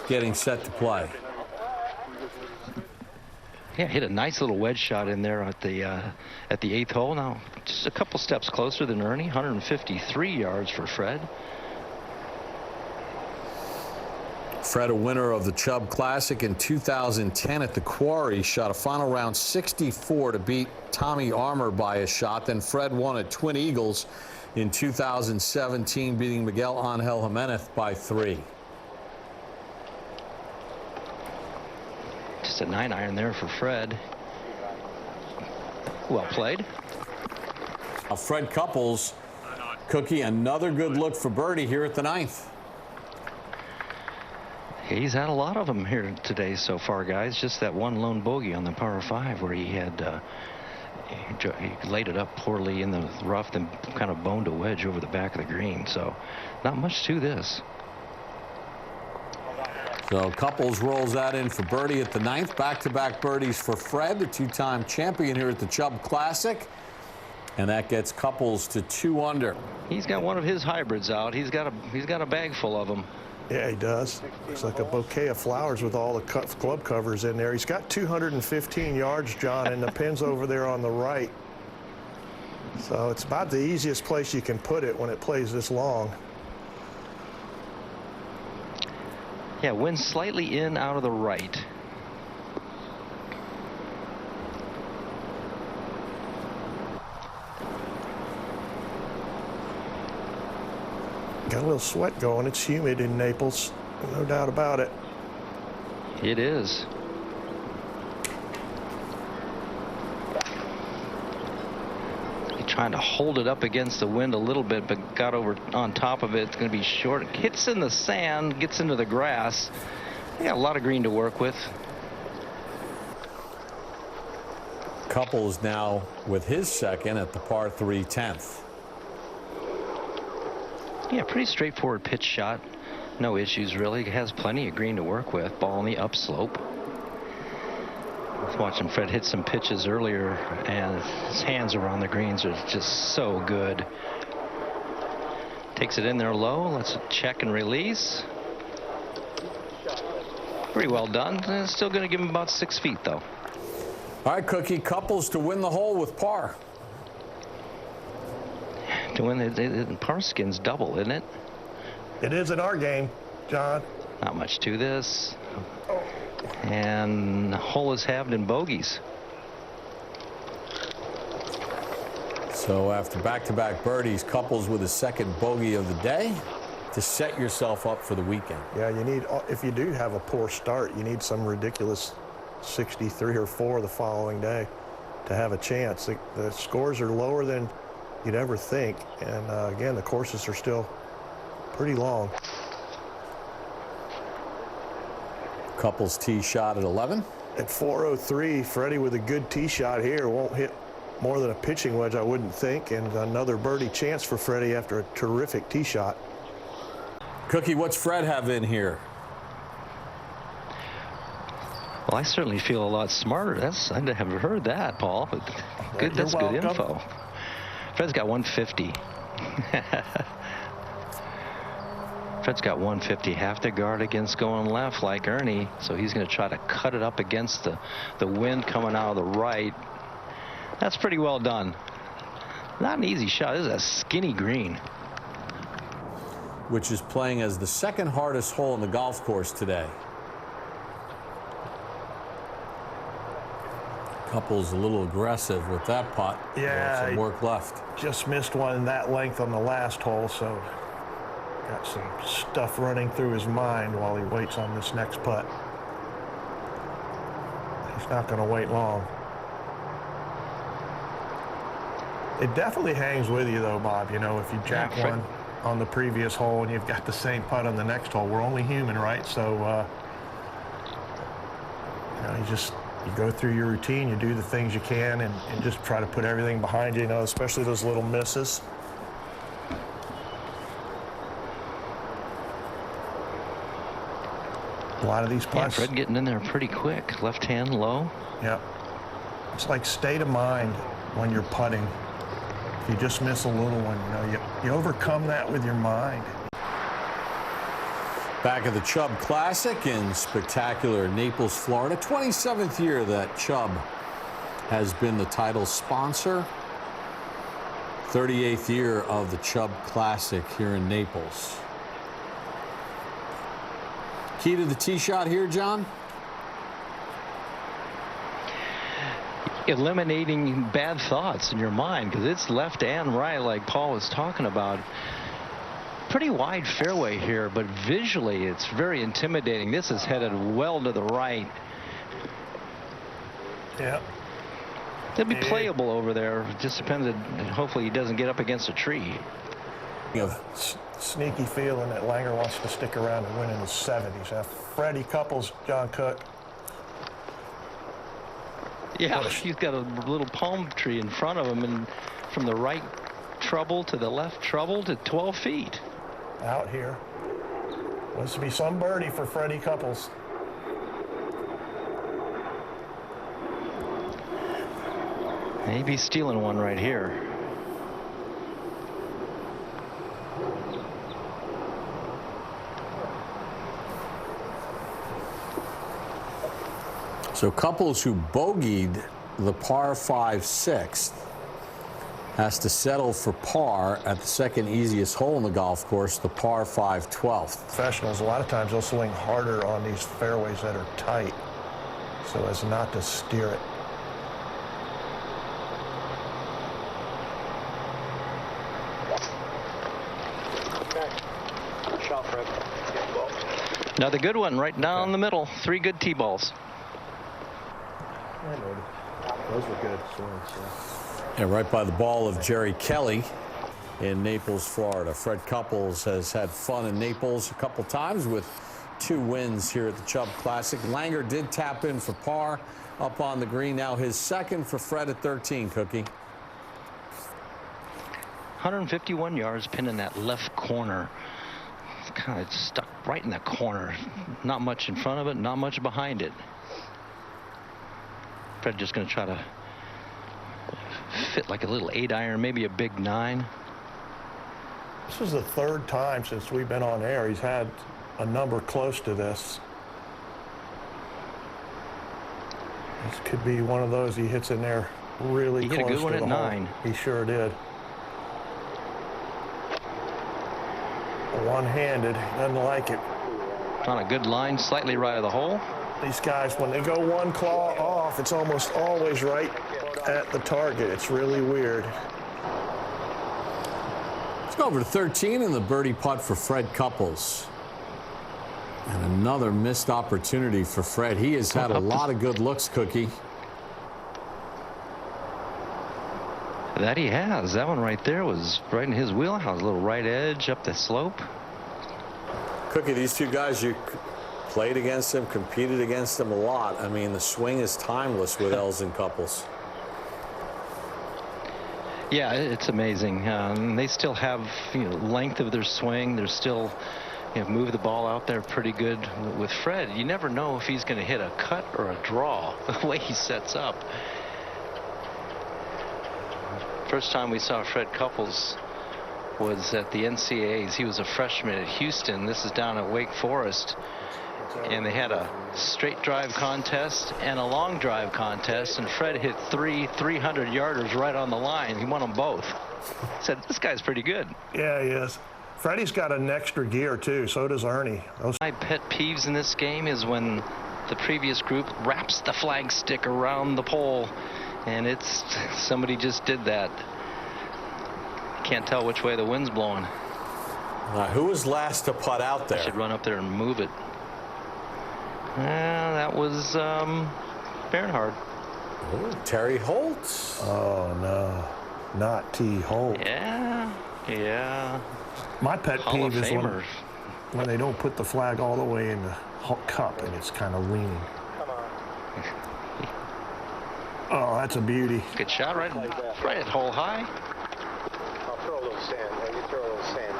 getting set to play. Yeah, hit a nice little wedge shot in there at the 8th hole. Now just a couple steps closer than Ernie. 153 yards for Fred. Fred, a winner of the Chubb Classic in 2010 at the Quarry, shot a final round 64 to beat Tommy Armour by a shot. Then Fred won at Twin Eagles in 2017, beating Miguel Angel Jimenez by 3. Just a 9-iron there for Fred. Well played. Fred Couples, Cookie, another good look for birdie here at the 9th. He's had a lot of them here today so far, guys. Just that one lone bogey on the par 5 where he had he laid it up poorly in the rough, then kind of boned a wedge over the back of the green. So not much to this. So Couples rolls that in for birdie at the 9th. Back-to-back birdies for Fred, the two-time champion here at the Chubb Classic. And that gets Couples to 2 under. He's got one of his hybrids out. He's got a bag full of them. Yeah, he does. It's like a bouquet of flowers with all the club covers in there. He's got 215 yards, John, and the pin's over there on the right. So it's about the easiest place you can put it when it plays this long. Yeah, wind slightly in out of the right. Got a little sweat going. It's humid in Naples, no doubt about it. It is. He's trying to hold it up against the wind a little bit, but got over on top of it. It's going to be short. It hits in the sand, gets into the grass. They got a lot of green to work with. Couples now with his second at the par 3 10th. Yeah, pretty straightforward pitch shot. No issues, really. Has plenty of green to work with. Ball on the upslope. I was watching Fred hit some pitches earlier, and his hands around the greens are just so good. Takes it in there low. Let's check and release. Pretty well done. Still going to give him about 6 feet, though. All right, Cookie, Couples to win the hole with par. To win the par skin's double, isn't it? It is in our game, John. Not much to this. And the hole is halved in bogeys. So after back-to-back birdies, Couples with his second bogey of the day to set yourself up for the weekend. Yeah, you need, if you do have a poor start, you need some ridiculous 63 or 4 the following day to have a chance. The scores are lower than you'd ever think, and again, the courses are still pretty long. Couples tee shot at 11. At 403, Freddie with a good tee shot here won't hit more than a pitching wedge, I wouldn't think, and another birdie chance for Freddie after a terrific tee shot. Cookie, what's Fred have in here? Well, I certainly feel a lot smarter. I haven't heard that, Paul, but good. That's good info. Fred's got 150. Fred's got 150. Have to guard against going left like Ernie, so he's going to try to cut it up against the wind coming out of the right. That's pretty well done. Not an easy shot. This is a skinny green. Which is playing as the second hardest hole in the golf course today. Couples a little aggressive with that putt. Yeah, some work left. Just missed one that length on the last hole, so got some stuff running through his mind while he waits on this next putt. He's not going to wait long. It definitely hangs with you, though, Bob. You know, if you jack one on the previous hole and you've got the same putt on the next hole, we're only human, right? So, you know, you go through your routine, you do the things you can, and just try to put everything behind you, you know, especially those little misses. A lot of these putts. Yeah, Fred getting in there pretty quick. Left hand low. Yep. It's like state of mind when you're putting. If you just miss a little one, you know, you overcome that with your mind. Back at the Chubb Classic in spectacular Naples, Florida. 27th year that Chubb has been the title sponsor. 38th year of the Chubb Classic here in Naples. Key to the tee shot here, John? Eliminating bad thoughts in your mind, because it's left and right like Paul was talking about. Pretty wide fairway here, but visually it's very intimidating. This is headed well to the right. Yeah. It'll be playable over there. It just depends. Hopefully he doesn't get up against a tree. Sneaky feeling that Langer wants to stick around and win in his 70s. Now, Freddie Couples, John Cook. Yeah, he's got a little palm tree in front of him, and from the right trouble to the left trouble to 12 feet. Out here. Wants to be some birdie for Freddie Couples. Maybe stealing one right here. So Couples, who bogeyed the par 5 6th, has to settle for par at the second easiest hole in the golf course, the par 5 12th. Professionals, a lot of times they'll swing harder on these fairways that are tight so as not to steer it. Another good one right down the middle. 3 good tee balls. Those were good swings. And right by the ball of Jerry Kelly in Naples, Florida. Fred Couples has had fun in Naples a couple times with 2 wins here at the Chubb Classic. Langer did tap in for par up on the green. Now his second for Fred at 13, Cookie. 151 yards, pin in that left corner. It's kind of stuck right in the corner. Not much in front of it, not much behind it. Fred just going to try to fit like a little 8-iron, maybe a big 9. This is the 3rd time since we've been on air he's had a number close to this. This could be one of those he hits in there really close to the hole. He hit a good one at 9. He sure did. One-handed, doesn't like it. On a good line, slightly right of the hole. These guys, when they go one claw off, it's almost always right at the target. It's really weird. Let's go over to 13 and the birdie putt for Fred Couples. And another missed opportunity for Fred. He has had a lot of good looks, Cookie. That he has. That one right there was right in his wheelhouse. A little right edge up the slope. Cookie, these 2 guys, you played against them, competed against them a lot. I mean, the swing is timeless with Els and Couples. Yeah, it's amazing. They still have, length of their swing. They're still, move the ball out there pretty good. With Fred, you never know if he's going to hit a cut or a draw the way he sets up. First time we saw Fred Couples was at the NCAAs. He was a freshman at Houston. This is down at Wake Forest. And they had a straight drive contest and a long drive contest, and Fred hit 3 300-yarders right on the line. He won them both. Said, this guy's pretty good. Yeah, he is. Freddie's got an extra gear, too. So does Ernie. My pet peeves in this game is when the previous group wraps the flag stick around the pole, and it's somebody just did that. Can't tell which way the wind's blowing. Who was last to putt out there? I should run up there and move it. That was Bernhard. Oh, Terry Holtz. Oh, no. Not T. Holt. Yeah. My pet Hall of peeve is Famers. when they don't put the flag all the way in the cup and it's kind of leaning. Oh, that's a beauty. Good shot right at hole high. I'll throw a little sand. You throw a little sand.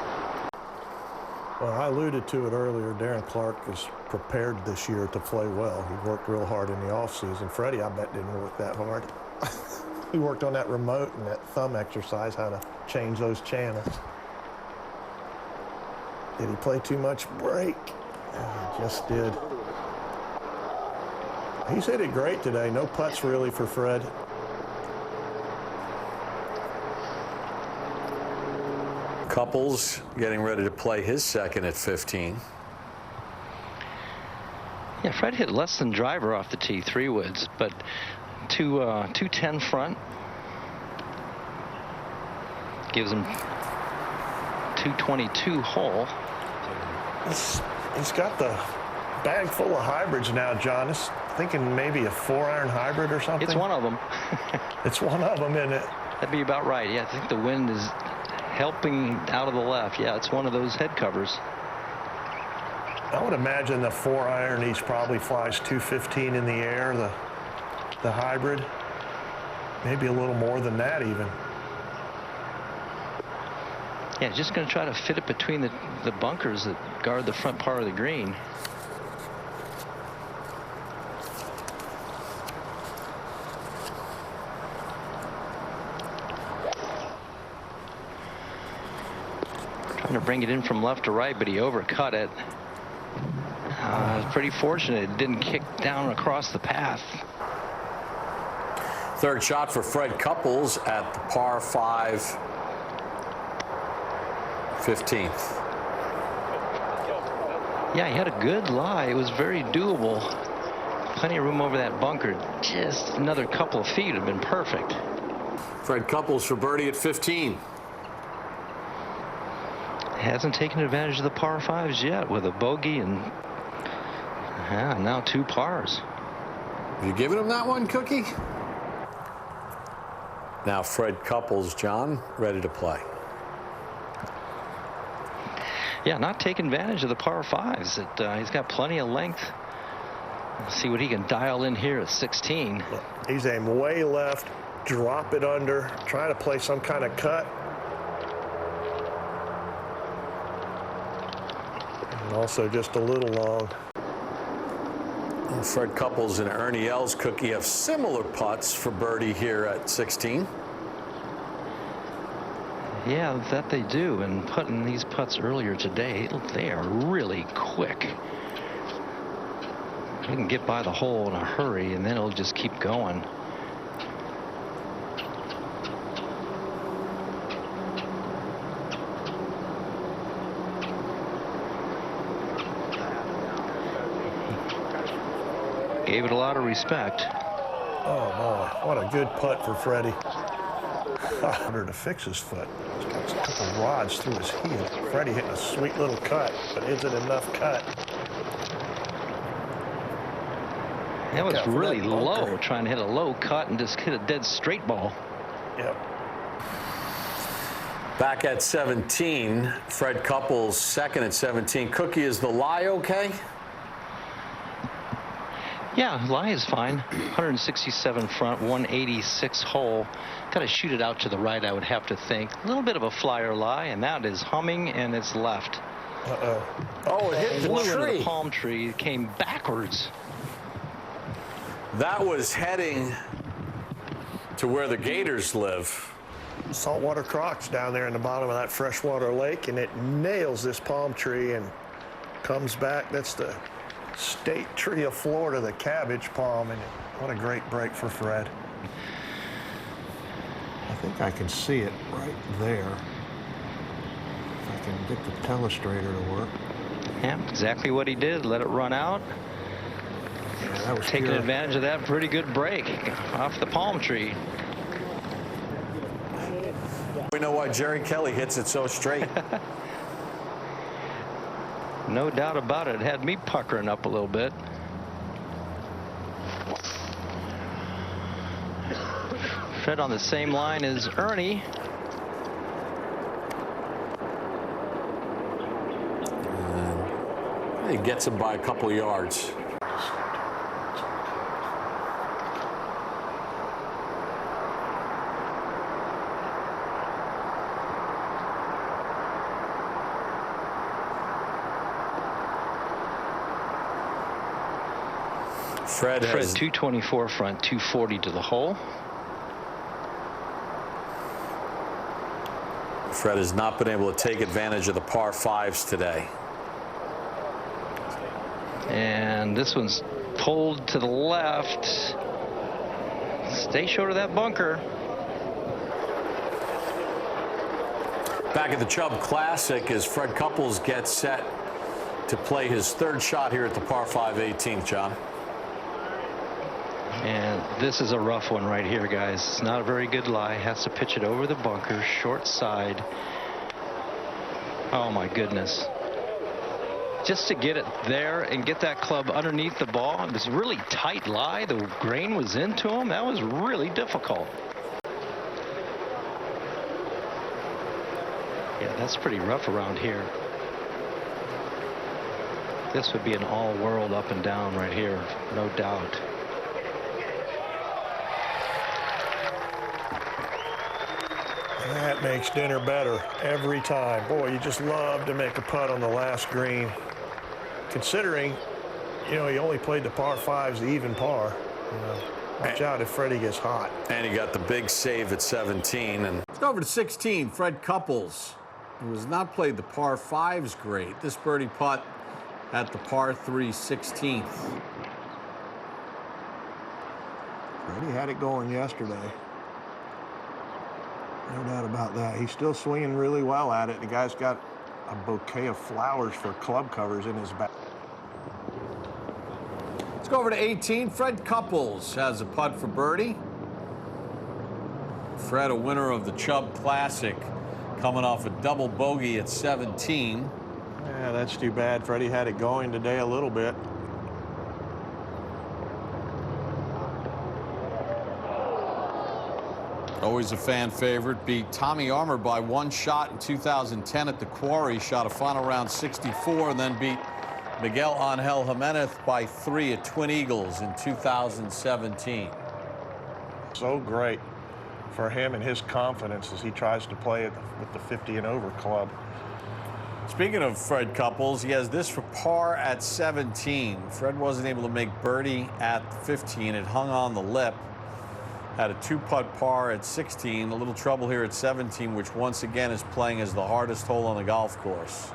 Well, I alluded to it earlier. Darren Clark is prepared this year to play well. He worked real hard in the offseason. Freddie, I bet, didn't work that hard. He worked on that remote and that thumb exercise, how to change those channels. Did he play too much break? He just did. He's hit it great today. No putts really for Fred. Couples getting ready to play his second at 15. Yeah, Fred hit less than driver off the tee, 3 woods, but 210 front. Gives him 222 hole. He's got the bag full of hybrids now, John. It's thinking maybe a 4-iron hybrid or something. It's one of them. It's one of them, isn't it? That'd be about right. Yeah, I think the wind is helping out of the left. Yeah, it's one of those head covers. I would imagine the 4-iron, he probably flies 215 in the air, the hybrid. Maybe a little more than that even. Yeah, just going to try to fit it between the bunkers that guard the front part of the green. Trying to bring it in from left to right, but he overcut it. Pretty fortunate it didn't kick down across the path. Third shot for Fred Couples at the par 5 15th. Yeah, he had a good lie. It was very doable. Plenty of room over that bunker. Just another couple of feet would have been perfect. Fred Couples for birdie at 15. Hasn't taken advantage of the par 5s yet with a bogey and now 2 pars. Have you given him that one, Cookie? Now Fred Couples, John, ready to play. Yeah, not taking advantage of the par 5s. He's got plenty of length. We'll see what he can dial in here at 16. He's aimed way left, drop it under, try to play some kind of cut. And also just a little long. And Fred Couples and Ernie Els, Cookie, have similar putts for birdie here at 16. Yeah, that they do. And putting these putts earlier today, they are really quick. You can get by the hole in a hurry, and then it'll just keep going. Gave it a lot of respect. Oh, boy. What a good putt for Freddie. Harder to fix his foot. He's got a couple rods through his heel. Freddie hitting a sweet little cut, but is it enough cut? That was Yeah, really that low, bunker. trying to hit a low cut and just hit a dead straight ball. Yep. Back at 17, Fred Couples second at 17. Cookie, is the lie okay? Yeah, lie is fine. 167 front, 186 hole. Got to shoot it out to the right, I would have to think. A little bit of a flyer lie, and that is humming, and it's left. Uh-oh. Oh, it hit the Flew into tree. the palm tree. It came backwards. That was heading to where the Gators live. Saltwater crocs down there in the bottom of that freshwater lake, and it nails this palm tree and comes back. That's the state tree of Florida, the cabbage palm, and what a great break for Fred. I think I can see it right there. If I can get the telestrator to work. Yeah, exactly what he did. Let it run out. Yeah, that was Taking pure. advantage of that pretty good break off the palm tree. We know why Jerry Kelly hits it so straight. No doubt about it. It had me puckering up a little bit. Fred on the same line as Ernie. He gets him by a couple of yards. Fred has 224 front, 240 to the hole. Fred has not been able to take advantage of the par 5s today. And this one's pulled to the left. Stay short of that bunker. Back at the Chubb Classic as Fred Couples gets set to play his third shot here at the par 5 18th, John. And this is a rough one right here, guys. It's not a very good lie. Has to pitch it over the bunker, short side. Oh my goodness. Just to get it there and get that club underneath the ball. It was a really tight lie. The grain was into him. That was really difficult. Yeah, that's pretty rough around here. This would be an all-world up and down right here, no doubt. That makes dinner better every time. Boy, you just love to make a putt on the last green. Considering, you know, he only played the par 5s, the even par. You know, watch out if Freddie gets hot. And he got the big save at 17. And let's go over to 16. Fred Couples, who has not played the par 5s great. This birdie putt at the par 3 16th. Freddie had it going yesterday. No doubt about that. He's still swinging really well at it. The guy's got a bouquet of flowers for club covers in his back. Let's go over to 18. Fred Couples has a putt for birdie. Fred, a winner of the Chubb Classic, coming off a double bogey at 17. Yeah, that's too bad. Freddie had it going today a little bit. Always a fan favorite. Beat Tommy Armour by 1 shot in 2010 at the Quarry. Shot a final round 64 and then beat Miguel Angel Jimenez by 3 at Twin Eagles in 2017. So great for him and his confidence as he tries to play it with the 50 and over club. Speaking of Fred Couples, he has this for par at 17. Fred wasn't able to make birdie at 15. It hung on the lip. Had a 2-putt par at 16. A little trouble here at 17, which once again is playing as the hardest hole on the golf course.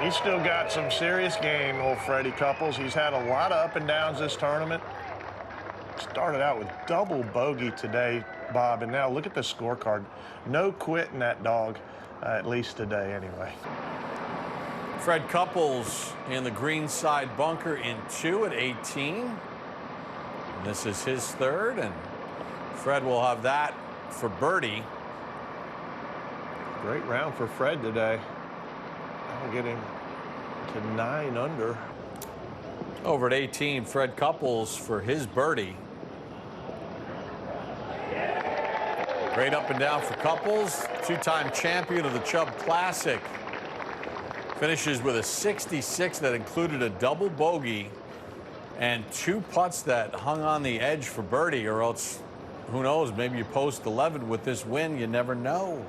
He's still got some serious game, old Freddie Couples. He's had a lot of up and downs this tournament. Started out with double bogey today, Bob, and now look at the scorecard. No quitting that dog, at least today anyway. Fred Couples in the green side bunker in 2 at 18. This is his third, and Fred will have that for birdie. Great round for Fred today. That'll get him to 9 under. Over at 18, Fred Couples for his birdie. Great up and down for Couples, 2-time champion of the Chubb Classic. Finishes with a 66 that included a double bogey and 2 putts that hung on the edge for birdie, or else, who knows, maybe you post 11 with this win. You never know.